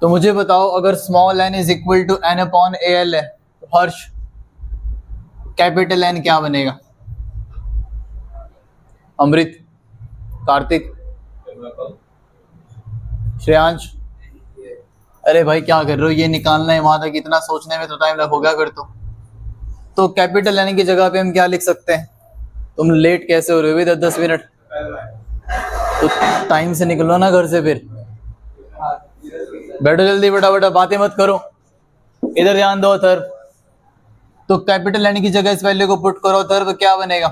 तो मुझे बताओ, अगर small n is equal to n upon A L है तो हर्ष कैपिटल N क्या बनेगा? अमृत, कार्तिक, श्रेयांश, अरे भाई क्या कर रहे हो? ये निकालना है, वहां तक इतना सोचने में तो टाइम लगेगा फिर तो कैपिटल N की जगह पे हम क्या लिख सकते हैं? तुम लेट कैसे हो रहे हो? 10 मिनट तो टाइम से निकलो ना घर से, फिर बैठो जल्दी, बटा बातें मत करो, इधर ध्यान दो। थर्व, तो कैपिटल N की जगह इस वैल्यू को पुट करो, थर्व क्या बनेगा?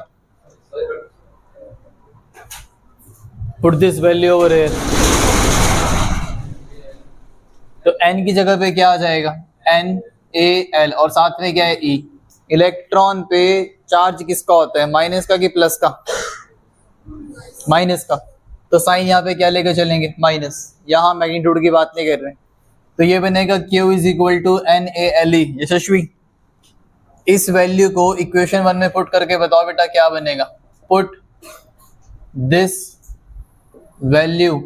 Put this value over here, तो n की जगह पे क्या आ जाएगा? NaL, और साथ में क्या है? E। इलेक्ट्रॉन पे चार्ज किसका होता है? माइनस का कि प्लस का? माइनस का, तो साइन यहाँ पे क्या लेकर चलेंगे? माइनस। यहाँ मैग्नीट्यूड की बात नहीं कर रहे हैं, तो ये बनेगा Q is equal to NaLe। Yashasvi, इस वैल्यू को इक्वेशन 1 में पुट करके बताओ बेटा क्या बनेगा? Put this value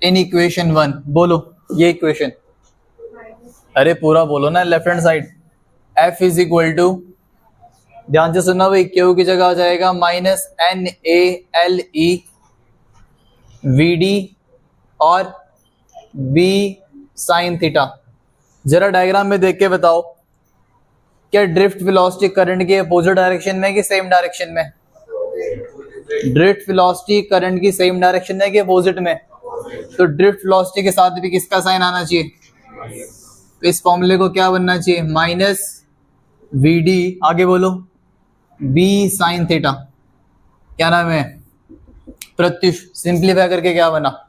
in equation 1। बोलो ये इक्वेशन, अरे पूरा बोलो ना, left hand side. F is equal to, ध्यान से सुनना भाई, Q की जगह आ जाएगा माइनस NaLe VD और B साइन थीटा। जरा डायग्राम में देख के बताओ, क्या ड्रिफ्ट वेलोसिटी करंट के अपोजिट डायरेक्शन में कि सेम डायरेक्शन में? ड्रिफ्ट वेलोसिटी करंट की सेम डायरेक्शन में कि अपोजिट में? तो ड्रिफ्ट वेलोसिटी के साथ भी किसका साइन आना चाहिए? तो इस फॉर्मूले को क्या बनना चाहिए? माइनस VD, आगे बोलो, B साइन थीटा। क्या नाम है? प्रत्युष। सिंप्लीफाई करके क्या बना?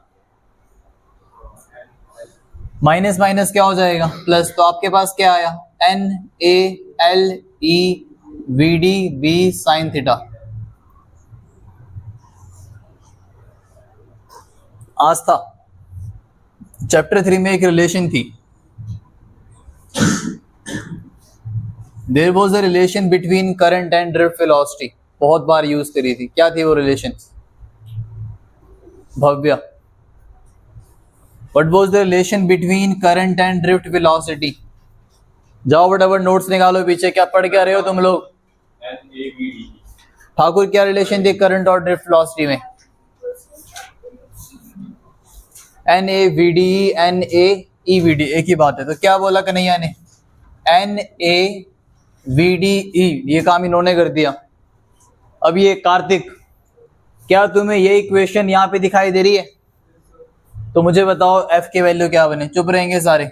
माइनस माइनस क्या हो जाएगा? प्लस। तो आपके पास क्या आया? NaLe VD B sine theta. Aastha, chapter 3 में एक रिलेशन थी। There was a relation between current and drift velocity, बहुत बार यूज करी थी। क्या थी वो relation? Bhavya, what was the relation between current and drift velocity? जाओ फटाफट नोट्स निकालो, पीछे क्या पढ़ के आ रहे हो तुम लोग? ठाकुर, क्या रिलेशन थी करंट और ड्रिफ्ट वेलोसिटी में? NaVd NaEVd, एक ही बात है। तो क्या बोला कन्हैया ने? NaVdE, ये काम इन्होंने कर दिया। अब ये कार्तिक, क्या तुम्हें ये इक्वेशन यहाँ पे दिखाई दे रही है? तो मुझे बताओ F की वैल्यू क्या बने? चुप रहेंगे सारे।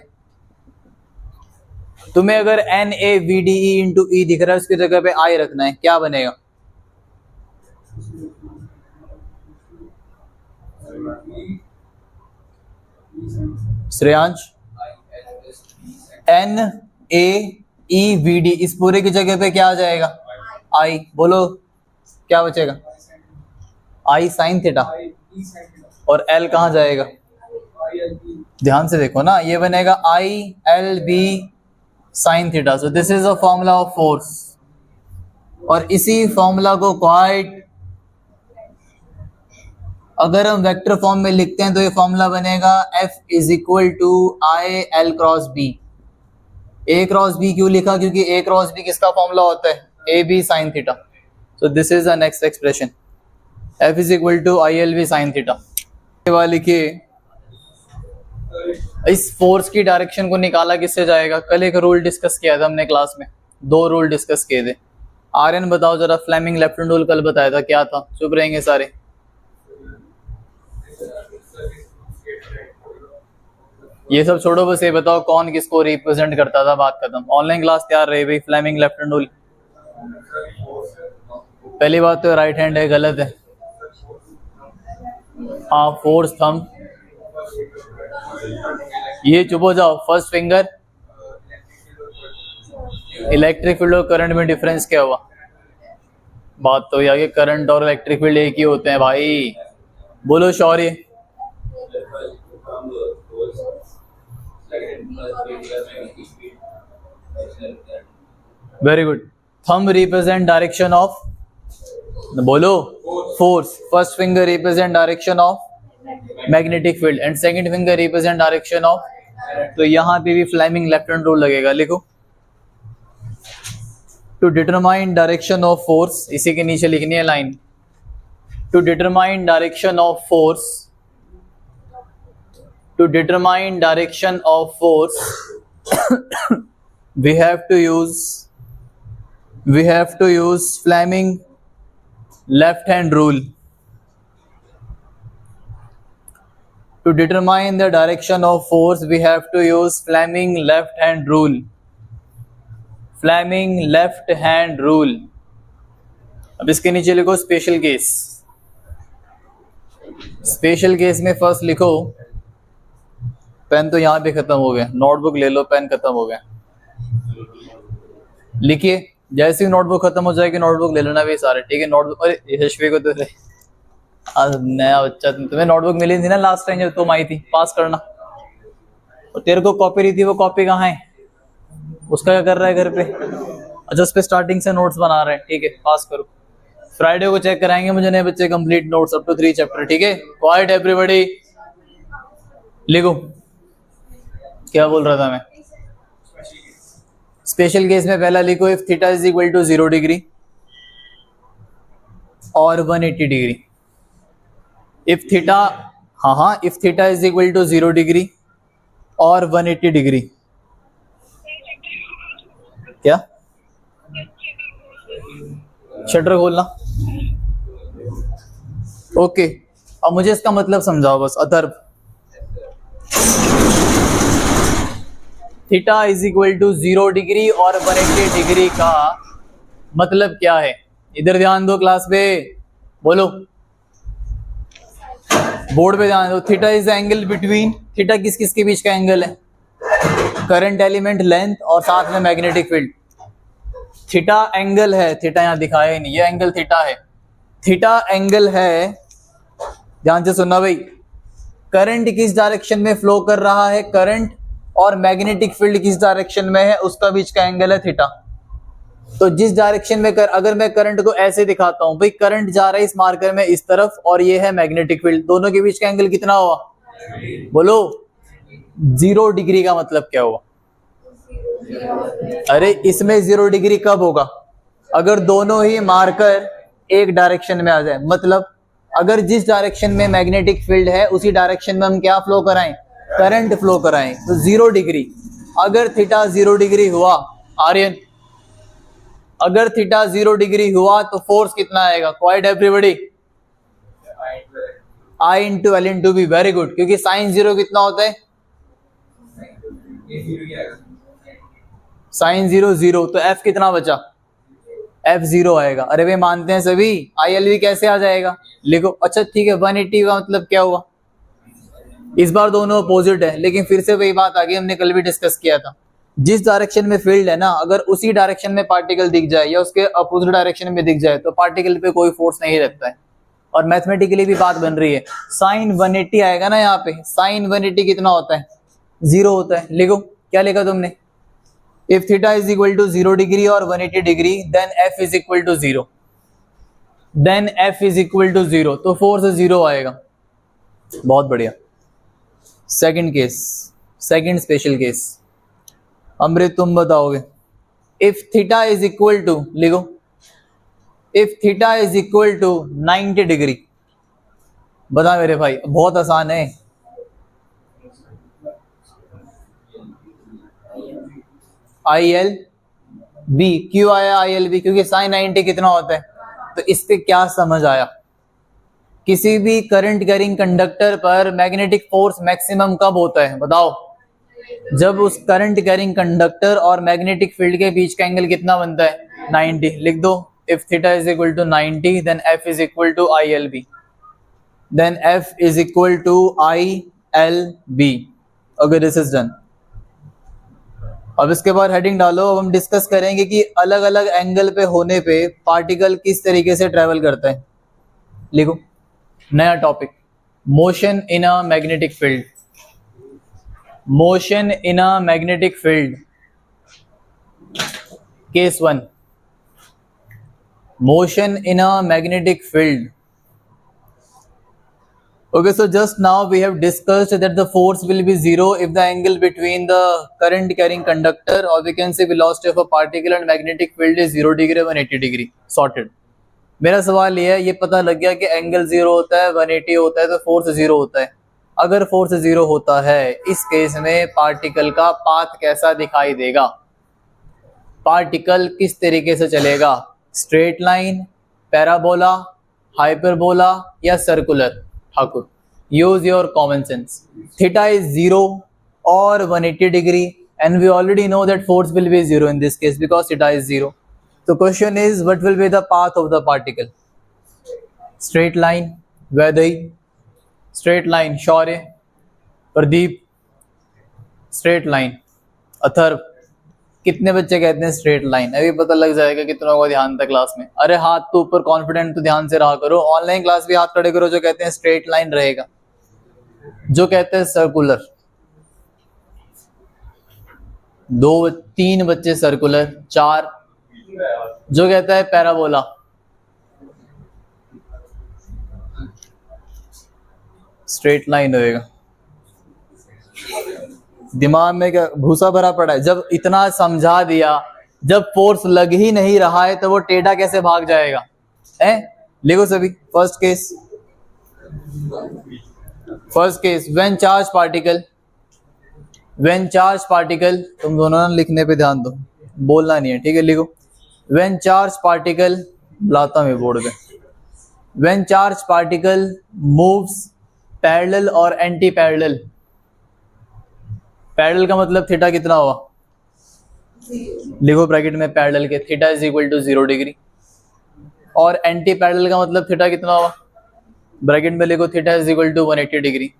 तुम्हें अगर NaVdE इंटू E दिख रहा है, उसकी जगह पे I रखना है, क्या बनेगा? श्रेयांश, NaEVd, इस पूरे की जगह पे क्या आ जाएगा? I। बोलो क्या बचेगा? I साइन थीटा, और L कहाँ जाएगा? ध्यान से देखो ना, ये बनेगा ILB sine theta. So this is a formula of force, और इसी फॉर्मूला को क्वाइट अगर हम वेक्टर फॉर्म में लिखते हैं तो ये फॉर्मूला बनेगा F is equal to IL cross B। A cross B क्यों लिखा? क्योंकि A क्रॉस B किसका फॉर्मूला होता है? AB sine theta. So this is the next expression, F is equal to ILB sine theta. लिखिए, इस force की direction को निकाला किससे जाएगा? कल एक रूल डिस्कस किया था हमने क्लास में, 2 रूल डिस्कस किए थे। आर्यन बताओ जरा, फ्लेमिंग लेफ्ट हैंड रूल कल बताया था, क्या था? चुप रहेंगे सारे। ये सब छोड़ो, बस ये बताओ कौन किसको रिप्रेजेंट करता था, बात खत्म। ऑनलाइन क्लास तैयार रहे भाई। फ्लेमिंग लेफ्ट हैंड रूल, पहली बात तो राइट हैंड है, गलत है। हाँ, फोर्स थंब, ये चुप हो जाओ। फर्स्ट फिंगर, इलेक्ट्रिक फील्ड और करंट में डिफरेंस क्या हुआ? बात तो यह कि करंट और इलेक्ट्रिक फील्ड एक ही होते हैं भाई। बोलो Shaurya. Very good. Thumb represent direction of, बोलो, force. First finger represent direction of magnetic field and second finger represent direction of तो यहाँ पे भी फ्लेमिंग लेफ्ट हैंड रूल लगेगा, लिखो। To determine direction of force, इसी के नीचे लिखनी है लाइन, to determine direction of force, to determine direction of force we have to use Fleming left hand rule. To determine the direction of force we have to use Fleming left hand rule. Fleming left hand rule. अब इसके नीचे लिखो special case. Special case में first लिखो, pen तो यहाँ पे खत्म हो गया, नोटबुक ले लो, पेन खत्म हो गया, लिखिए। जैसे ही नोटबुक खत्म हो जाएगी नोटबुक ले लेना भी सारे, ठीक है। नोटबुक, अरे यशस्वी को तो नया बच्चा, तुम्हें नोटबुक मिली थी ना लास्ट टाइम जब तुम आई थी, पास करना। और तेरे को कॉपी रही थी, वो कॉपी कहाँ है, उसका क्या कर रहा है घर पे? अच्छा, उस पे स्टार्टिंग से नोट्स बना रहे हैं, ठीक है, पास करो। फ्राइडे को चेक कराएंगे मुझे नए बच्चे complete notes up to 3 chapter, ठीक है। क्वाइट एवरीबॉडी, लिखो क्या बोल रहा था मैं। स्पेशल केस में पहला लिखो, if theta is equal to 0 degree और 180 डिग्री। इफ थीटा, हाँ, if theta is equal to 0 degree और 180 डिग्री। क्या? शटर खोलना, ओके। अब मुझे इसका मतलब समझाओ बस, Atharv. Theta is equal to 0 degree और 180 डिग्री का मतलब क्या है? इधर ध्यान दो, क्लास पे बोलो, बोर्ड पे ध्यान दो। Theta is angle between, theta किस किस के बीच का एंगल है? करंट एलिमेंट, लेंथ और साथ में मैग्नेटिक फील्ड। थीटा एंगल है, थीटा यहाँ दिखाया ही नहीं, ये एंगल थीटा है। थीटा एंगल है, ध्यान से सुनना भाई। करंट किस डायरेक्शन में फ्लो कर रहा है, करंट, और मैग्नेटिक फील्ड किस डायरेक्शन में है, उसका बीच का एंगल है थीटा। तो जिस डायरेक्शन में अगर मैं करंट को ऐसे दिखाता हूं भाई, करंट जा रहा है इस मार्कर में इस तरफ और ये है मैग्नेटिक फील्ड, दोनों के बीच का एंगल कितना हुआ? बोलो, 0 डिग्री का मतलब क्या हुआ? अरे इसमें 0 डिग्री कब होगा? अगर दोनों ही मार्कर एक डायरेक्शन में आ जाए, मतलब अगर जिस डायरेक्शन में मैग्नेटिक फील्ड है उसी डायरेक्शन में हम क्या फ्लो कराएं? करंट फ्लो कराएं। तो 0 डिग्री, अगर थीटा 0 डिग्री हुआ, आर्यन, अगर थीटा 0 डिग्री हुआ तो फोर्स कितना आएगा? Quiet everybody, I into L into B. Very good, क्योंकि साइन 0 कितना होता है? साइन 0 0, तो F कितना बचा? F 0 आएगा। अरे भाई मानते हैं सभी, ILV कैसे आ जाएगा? लिखो। अच्छा ठीक है, 180 का मतलब क्या हुआ? इस बार दोनों अपोजिट है, लेकिन फिर से वही बात आ गई, हमने कल भी डिस्कस किया था। जिस डायरेक्शन में फील्ड है ना, अगर उसी डायरेक्शन में पार्टिकल दिख जाए या उसके अपोजिट डायरेक्शन में दिख जाए तो पार्टिकल पे कोई फोर्स नहीं लगता है। और मैथमेटिकली भी बात बन रही है, साइन 180 आएगा ना यहाँ पे, साइन 180 कितना होता है? 0 होता है। लिखो, क्या लिखा तुमने? If theta is equal to 0 degree और 180 degree then F is equal to 0, then F is equal to 0, तो फोर्स 0 आएगा। बहुत बढ़िया। Second case, second special case, Amrit तुम बताओगे। If theta is equal to, लिखो, if theta is equal to 90 degree. बता मेरे भाई, बहुत आसान है। ILB क्यों आया ILB? क्योंकि साइन 90 कितना होता है? तो इस पे क्या समझ आया? किसी भी करंट कैरिंग कंडक्टर पर मैग्नेटिक फोर्स मैक्सिमम कब होता है? बताओ। जब उस करंट कैरिंग कंडक्टर और मैग्नेटिक फील्ड के बीच का एंगल कितना बनता है? 90। लिख दो, if theta is equal to 90 then F is equal to ILB, then F is equal to ILB। Okay, this is done. अब इसके बाद हेडिंग डालो। अब हम डिस्कस करेंगे कि अलग अलग एंगल पे होने पे पार्टिकल किस तरीके से ट्रेवल करता है। लिखो, नया topic, motion in a magnetic field. Motion in a magnetic field, case 1। Motion in a magnetic field, Okay, so just now we have discussed that the force will be zero if the angle between the current carrying conductor, or we can say velocity of a particle, and magnetic field is 0 degree 180 degree. Sorted. मेरा सवाल ये पता लग गया कि angle zero होता है, 180 होता है, तो फोर्स जीरो होता है. अगर फोर्स जीरो होता है, इस केस में पार्टिकल का पाथ कैसा दिखाई देगा? पार्टिकल किस तरीके से चलेगा? स्ट्रेट लाइन, पैराबोला, हाइपरबोला या circular? Thakur, use your common sense. Theta is 0 or 180 degree, and we already know that force will be 0 in this case because theta is 0. So question is, what will be the path of the particle? Straight line, Vaidehi. Straight line, Shaurya. Pradeep. Straight line, Atharva. कितने बच्चे कहते हैं straight line? अभी पता लग जाएगा कितनों को ध्यान था क्लास में. अरे हाथ तो ऊपर, कॉन्फिडेंट तो ध्यान से रहा करो. ऑनलाइन क्लास भी हाथ खड़े करो जो कहते हैं स्ट्रेट लाइन रहेगा, जो कहते हैं सर्कुलर. 2-3 बच्चे सर्कुलर, 4 जो कहता है पैराबोला. स्ट्रेट लाइन होएगा. दिमाग में क्या भूसा भरा पड़ा है? जब इतना समझा दिया, जब फोर्स लग ही नहीं रहा है तो वो टेढ़ा कैसे भाग जाएगा? लिखो सभी. First case when charge particle, तुम दोनों लिखने पे ध्यान दो, बोलना नहीं है, ठीक है? लिखो. व्हेन चार्ज पार्टिकल, लाता हूं बोर्ड पे. When charge particle moves parallel और एंटी पैरेलल. पैरेलल का मतलब थीटा कितना हुआ? लिखो ब्रैकेट में पैरेलल के, theta is equal to 0 degree. और एंटी पैरेलल का मतलब थीटा कितना हुआ? ब्रैकेट में लिखो theta is equal to 180 degree.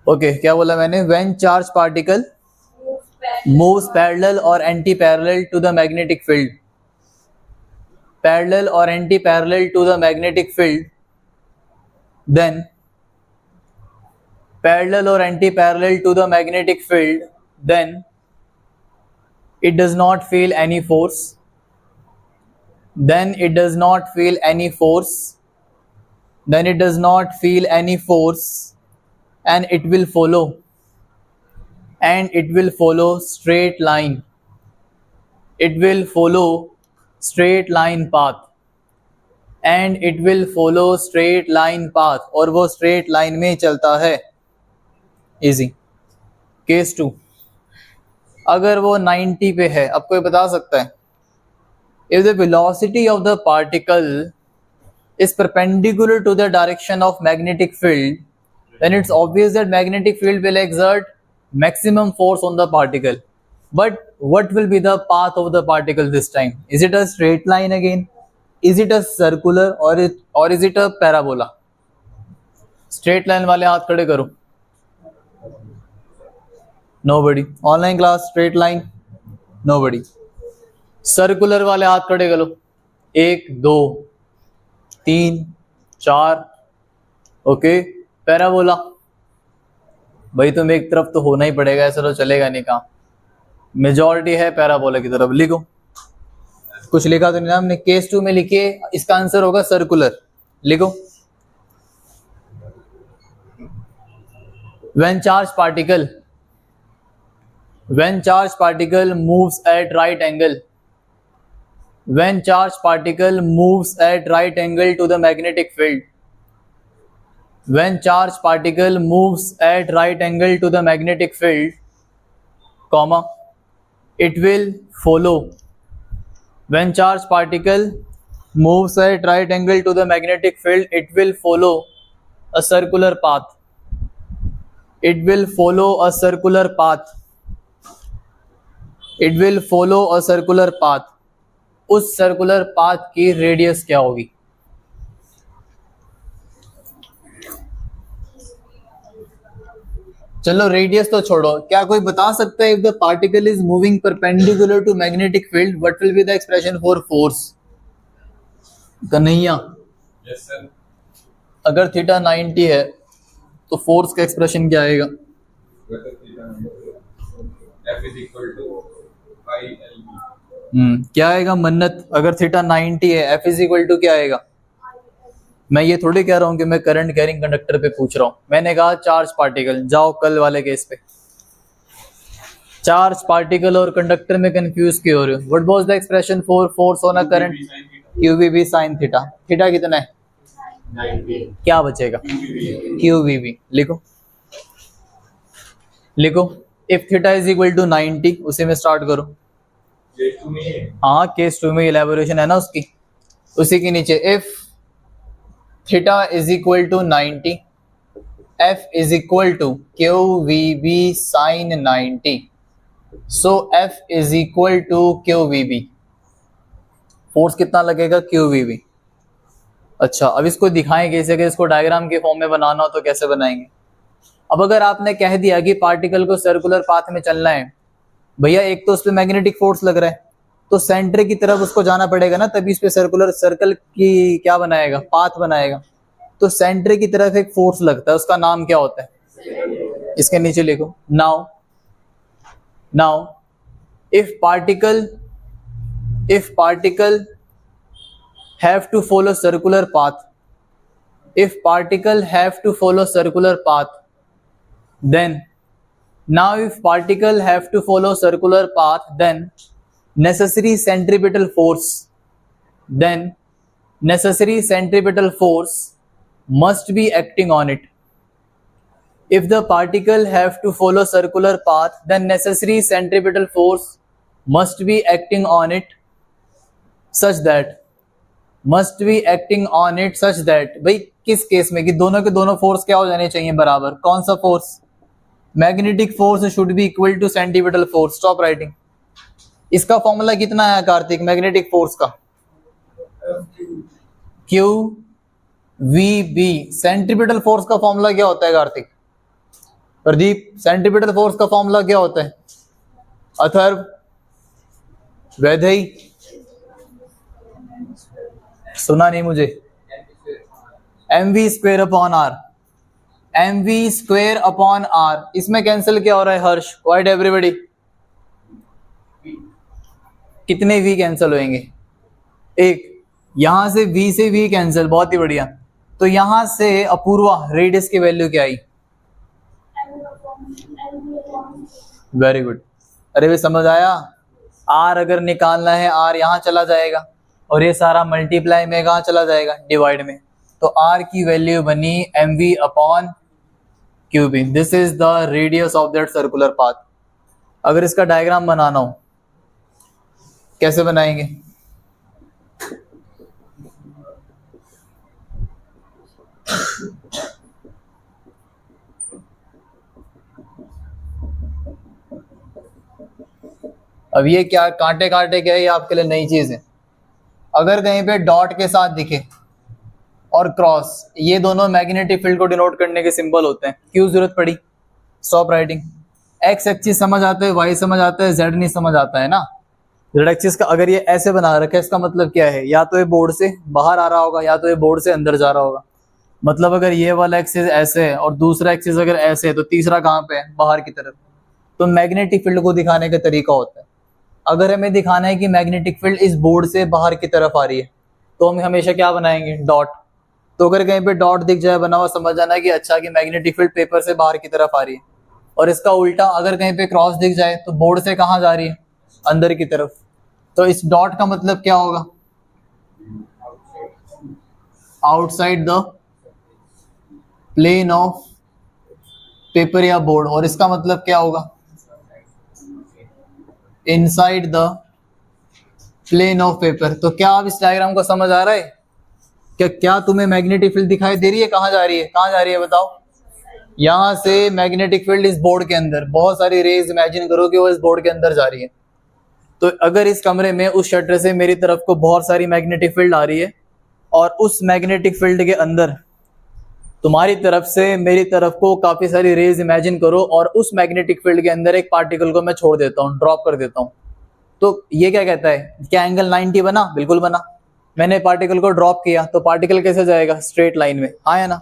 Okay, क्या बोला मैंने? When charge particle moves parallel और anti parallel to the magnetic field. Parallel और anti parallel to the magnetic field, then parallel or anti-parallel to the magnetic field, then it does not feel any force. Then it does not feel any force. Then it does not feel any force, and it will follow. And it will follow straight line. It will follow straight line path. And it will follow straight line path. और वो straight line में चलता है. Easy. Case 2, अगर वो 90 पे है, अब कोई बता सकता है? If the velocity of the particle is perpendicular to the direction of magnetic field, then it's obvious that magnetic field will exert maximum force on the particle. But what will be the path of the particle this time? Is it a straight line again? Is it a circular or is it a parabola? Straight line वाले हाथ खड़े करो. Nobody. Online class straight line, nobody. Circular वाले हाथ खड़े करो. 1 2 3 4. Okay. Parabola, भाई तुम एक तरफ तो होना ही पड़ेगा, ऐसा तो चलेगा नहीं. काम मेजॉरिटी है पैराबोला की तरफ. लिखो. कुछ लिखा तो नहीं ना हमने? केस 2 में लिखिए, इसका आंसर होगा सर्कुलर. लिखो. When charge particle moves at right angle. When charged particle moves at right angle to the magnetic field. When charged particle moves at right angle to the magnetic field, comma, it will follow. When charged particle moves at right angle to the magnetic field, it will follow a circular path. It will follow a circular path. It will follow a circular path. उस circular path की radius क्या होगी? चलो radius तो छोड़ो, क्या कोई बता सकता है if the particle is moving perpendicular to magnetic field, what will be the expression for force? Kanhaiya. Yes sir. अगर थीटा 90 है तो फोर्स का एक्सप्रेशन क्या आएगा? F is equal to क्या आएगा मन्नत? अगर थीटा 90 है, F इज इक्वल टू क्या आएगा? मैं ये थोड़ी कह रहा हूँ कि मैं करंट कैरिंग कंडक्टर पे पूछ रहा हूँ। मैंने कहा चार्ज पार्टिकल, जाओ कल वाले केस पे। चार्ज पार्टिकल और कंडक्टर में कंफ्यूज क्यों हो रहे हो? What was the expression for force on a current? QVB sin theta. Theta कितना है? 90। क्या बचेगा? QVB। लिखो लिखो, if theta is equal to 90, उसी में स्टार्ट करो। हाँ, केस 2 में इलेबोरेशन है ना उसकी, उसी के नीचे if theta is equal to 90, F is equal to QVB sin 90, so F is equal to QVB। Force कितना लगेगा? QVB। अच्छा, अब इसको दिखाएं कैसे? अगर इसको डायग्राम के फॉर्म में बनाना हो तो कैसे बनाएंगे? अब अगर आपने कह दिया कि पार्टिकल को सर्कुलर पाथ में चलना है, भैया एक तो उस पर मैग्नेटिक फोर्स लग रहा है, तो सेंटर की तरफ उसको जाना पड़ेगा ना, तभी इस पे सर्कुलर सर्कल की क्या बनाएगा? पाथ बनाएगा। तो सेंटर की तरफ एक फोर्स लगता है, उसका नाम क्या होता है? इसके नीचे लिखो। Now if particle have to follow circular path, if particle have to follow circular path, then now if particle have to follow circular path, then necessary centripetal force must be acting on it. If the particle have to follow circular path, then necessary centripetal force must be acting on it such that भाई किस case में? कि दोनों के दोनों force क्या हो जाने चाहिए? बराबर। कौन सा force? Magnetic force should be equal to centripetal force. Stop writing. इसका फॉर्मूला कितना है कार्तिक मैग्नेटिक फोर्स का? QVB। सेंट्रीपिटल फोर्स का फॉर्मूला क्या होता है कार्तिक? प्रदीप, सेंट्रीपिटल फोर्स का फॉर्मूला क्या होता है? अथर्व, वैधई, सुना नहीं मुझे? mv square upon R. mv square upon R. इसमें कैंसिल क्या हो रहा है हर्ष? वाइट एवरीबॉडी, कितने v कैंसिल होंगे? एक। यहां से v से v कैंसिल, बहुत ही बढ़िया। तो यहां से अपूर्वा रेडियस की वैल्यू क्या आई? Very good. अरे वे समझ आया? r अगर निकालना है, r यहां चला जाएगा और ये सारा मल्टीप्लाई में कहाँ चला जाएगा? डिवाइड में। तो r की वैल्यू बनी mv upon QB। This is the radius of that circular path. अगर इसका डायग्राम बनाना हो, कैसे बनाएंगे? अब ये क्या कांटे कांटे क्या है? ये आपके लिए नई चीज है। अगर कहीं पे डॉट के साथ दिखे और क्रॉस, ये दोनों मैग्नेटिक फील्ड को डिनोट करने के सिंबल होते हैं। क्यों जरूरत पड़ी? Stop writing. एक्स एक्सिस समझ आता है, वाई समझ आता है, जेड नहीं समझ आता है ना। जेड एक्सिस का अगर ये ऐसे बना रखा है, इसका मतलब क्या है? या तो ये बोर्ड से बाहर आ रहा होगा, या तो ये बोर्ड से अंदर जा रहा होगा। मतलब अगर ये वाला एक्सिस ऐसे है और दूसरा एक्सिस अगर ऐसे है, तो तीसरा कहाँ पे है? बाहर की तरफ। तो मैग्नेटिक फील्ड को दिखाने का तरीका होता है। अगर हमें दिखाना है कि मैग्नेटिक फील्ड इस बोर्ड से बाहर की तरफ आ रही है, तो हम हमेशा क्या बनाएंगे? डॉट। तो अगर कहीं पे डॉट दिख जाए बना हुआ, समझ जाना कि अच्छा कि मैग्नेटिक फील्ड पेपर से बाहर की तरफ आ रही है। और इसका उल्टा, अगर कहीं पे क्रॉस दिख जाए तो बोर्ड से कहाँ जा रही है? अंदर की तरफ। तो इस डॉट का मतलब क्या होगा? Outside the plane of paper या बोर्ड। और इसका मतलब क्या होगा? Inside the plane of paper. तो क्या आप इस डायग्राम को समझ आ रहा है? क्या तुम्हें मैग्नेटिक फील्ड दिखाई दे रही है? कहाँ जा रही है? कहाँ जा रही है बताओ? यहां से मैग्नेटिक फील्ड इस बोर्ड के अंदर, बहुत सारी रेज इमेजिन करो कि वो इस बोर्ड के अंदर जा रही है। तो अगर इस कमरे में उस शटर से मेरी तरफ को बहुत सारी मैग्नेटिक फील्ड आ रही है, और उस मैग्नेटिक फील्ड के अंदर तुम्हारी तरफ से मेरी तरफ को काफी सारी रेज इमेजिन करो, और उस मैग्नेटिक फील्ड के अंदर एक पार्टिकल को मैं छोड़ देता हूँ, ड्रॉप कर देता हूँ। तो ये क्या कहता है? क्या एंगल 90 बना? बिल्कुल बना। मैंने पार्टिकल को ड्रॉप किया तो पार्टिकल कैसे जाएगा? स्ट्रेट लाइन में। आया ना?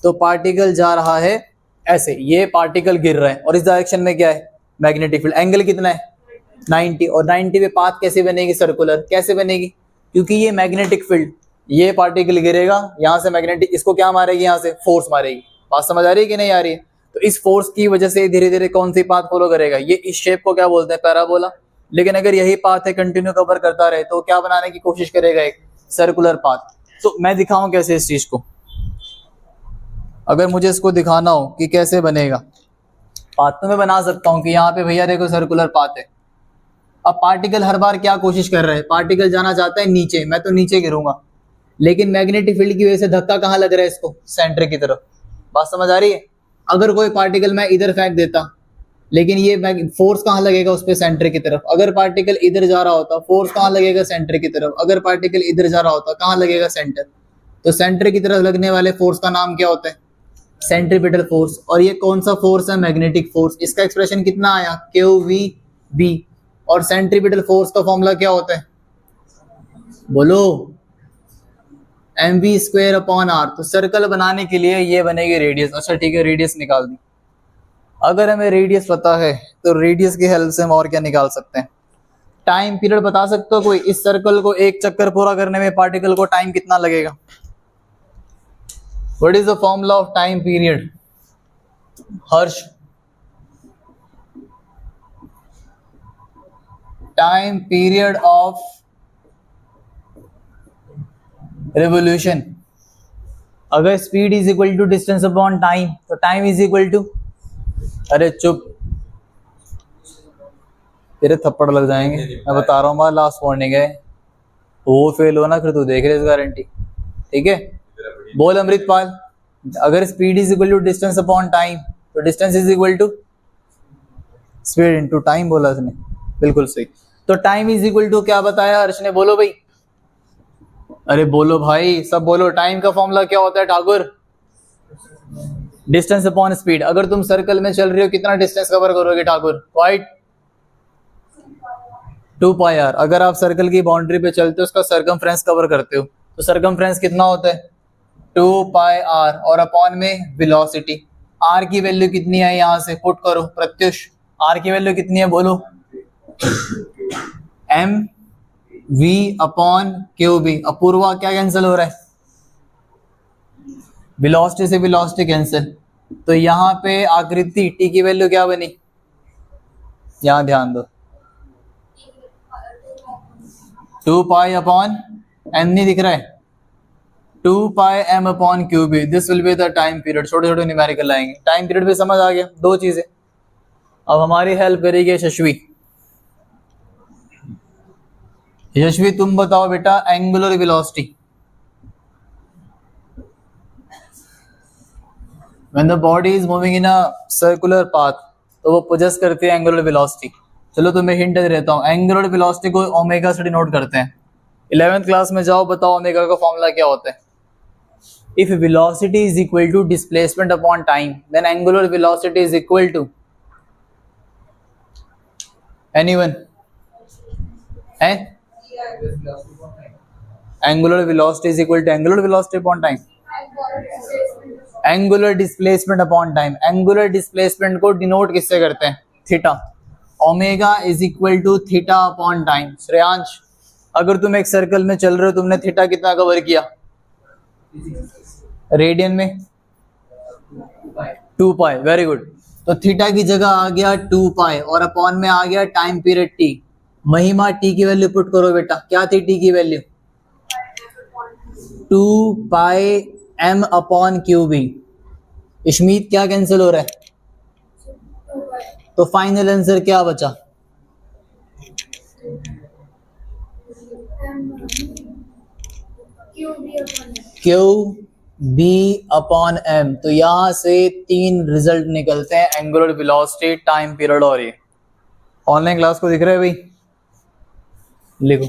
तो पार्टिकल जा रहा है ऐसे, ये पार्टिकल गिर रहा है, और इस डायरेक्शन में क्या है? Magnetic field. एंगल कितना है? 90। और 90 पे पाथ कैसे बनेगी? सर्कुलर। कैसे बनेगी? क्योंकि ये मैग्नेटिक फील्ड ये पार्टिकल गिरेगा, यहाँ से मैग्नेटिक इसको क्या मारेगी, यहाँ से फोर्स मारेगी। बात समझ आ रही है कि नहीं आ रही है? तो इस फोर्स की वजह से धीरे धीरे कौन सी पाथ फॉलो करेगा, ये इस शेप को क्या बोलते हैं, पैराबोला। लेकिन अगर यही पाथ है कंटिन्यू कवर करता रहे तो क्या बनाने की कोशिश करेगा, एक सर्कुलर पाथ। तो मैं दिखाऊं कैसे इस चीज को, अगर मुझे इसको दिखाना हो कि कैसे बनेगा पाथ, तो मैं बना सकता हूं कि यहाँ पे भैया देखो सर्कुलर पाथ है। अब पार्टिकल हर बार क्या कोशिश कर रहा है, पार्टिकल जाना चाहता है नीचे, मैं तो नीचे गिरूंगा, लेकिन मैग्नेटिक फील्ड की वजह से धक्का कहाँ लग रहा है, इसको सेंटर की तरफ। बात समझ आ रही है? अगर कोई पार्टिकल मैं इधर फेंक देता, लेकिन ये फोर्स कहाँ लगेगा उस पे, सेंटर की तरफ। अगर पार्टिकल इधर जा रहा होता, फोर्स कहाँ लगेगा, सेंटर की तरफ। अगर पार्टिकल इधर जा रहा होता, कहाँ लगेगा, सेंटर। तो सेंटर की तरफ लगने वाले फोर्स का नाम क्या होता है, सेंट्रीपिटल फोर्स। और ये कौन सा फोर्स है, मैग्नेटिक फोर्स। इसका एक्सप्रेशन कितना आया, QVB। और सेंट्रीपिटल फोर्स का फॉर्मूला क्या होता है, बोलो, mv²/r। तो सर्कल बनाने के लिए ये बनेगी रेडियस। अच्छा ठीक है, रेडियस निकाल दी। अगर हमें रेडियस पता है तो रेडियस की हेल्प से हम और क्या निकाल सकते हैं, टाइम पीरियड बता सकते हो कोई, इस सर्कल को एक चक्कर पूरा करने में पार्टिकल को टाइम कितना लगेगा। What is the formula of time period, Harsh? Time period of revolution. अगर speed is equal to distance upon time, तो टाइम इज इक्वल टू, अरे चुप, तेरे थप्पड़ लग जाएंगे, मैं बता रहा हूँ। हमारा लास्ट वार्निंग है, वो फेल हो ना फिर तू देख रहे इस गारंटी, ठीक है। बोल अमृतपाल, अगर speed is equal to distance upon time, तो distance is equal to speed into time, बोला उसने, बिल्कुल सही। तो टाइम इज इक्वल टू क्या बताया हर्ष ने, बोलो भाई, अरे बोलो भाई, सब बोलो। टाइम का फॉर्मूला क्या होता है ठाकुर, डिस्टेंस अपॉन स्पीड। अगर तुम सर्कल में चल रहे हो कितना डिस्टेंस कवर करोगे ठाकुर, राइट, 2πr। अगर आप सर्कल की बाउंड्री पे चलते हो, उसका सर्कमफ्रेंस कवर करते हो, तो सर्कमफ्रेंस कितना होता है, 2πr। और अपॉन में वेलोसिटी, r की वैल्यू कितनी है, यहां से पुट करो प्रत्युष, r की वैल्यू कितनी है बोलो, mv/QB। अपूर्वा क्या कैंसिल हो रहा है, वेलोसिटी से वेलोसिटी कैंसिल। तो यहाँ पे आकृति t की वैल्यू क्या बनी, यहां ध्यान दो, 2π/m नहीं दिख रहा है, 2πm/QB। This will be the time period. छोटे छोटे न्यूमेरिकल आएंगे, टाइम पीरियड भी समझ आ गया, दो चीजें। अब हमारी हेल्प करेगी यशस्वी। यशस्वी तुम बताओ बेटा, angular velocity, when the body is moving in a circular path, तो वो पोजेस करती है एंगुलर वेलोसिटी। चलो तुम्हें हिंट दे देता हूँ, एंगुलर वेलोसिटी को ओमेगा से डिनोट करते हैं। 11th क्लास में जाओ, बताओ ओमेगा का फॉर्मूला क्या होता है। If velocity is equal to displacement upon time, then angular velocity is equal to, anyone है, angular velocity is equal to angular velocity upon time, angular displacement upon time. Angular displacement को denote किससे करते हैं, theta. Omega is equal to theta upon time. Shreyansh, अगर तुम एक circle में चल रहे हो, तुमने थीटा कितना कवर किया, रेडियन में 2π, वेरी गुड। तो थीटा की जगह आ गया 2π और अपॉन में आ गया टाइम पीरियड t। महिमा t की वैल्यू पुट करो बेटा, क्या थी t की वैल्यू, 2πm/QB। इशमीत क्या कैंसिल हो रहा है, तो फाइनल आंसर क्या बचा, QB/m। तो यहां से 3 रिजल्ट निकलते हैं, एंगुलर वेलोसिटी, टाइम पीरियड और ये। ऑनलाइन क्लास को दिख रहा है भाई, लिखो।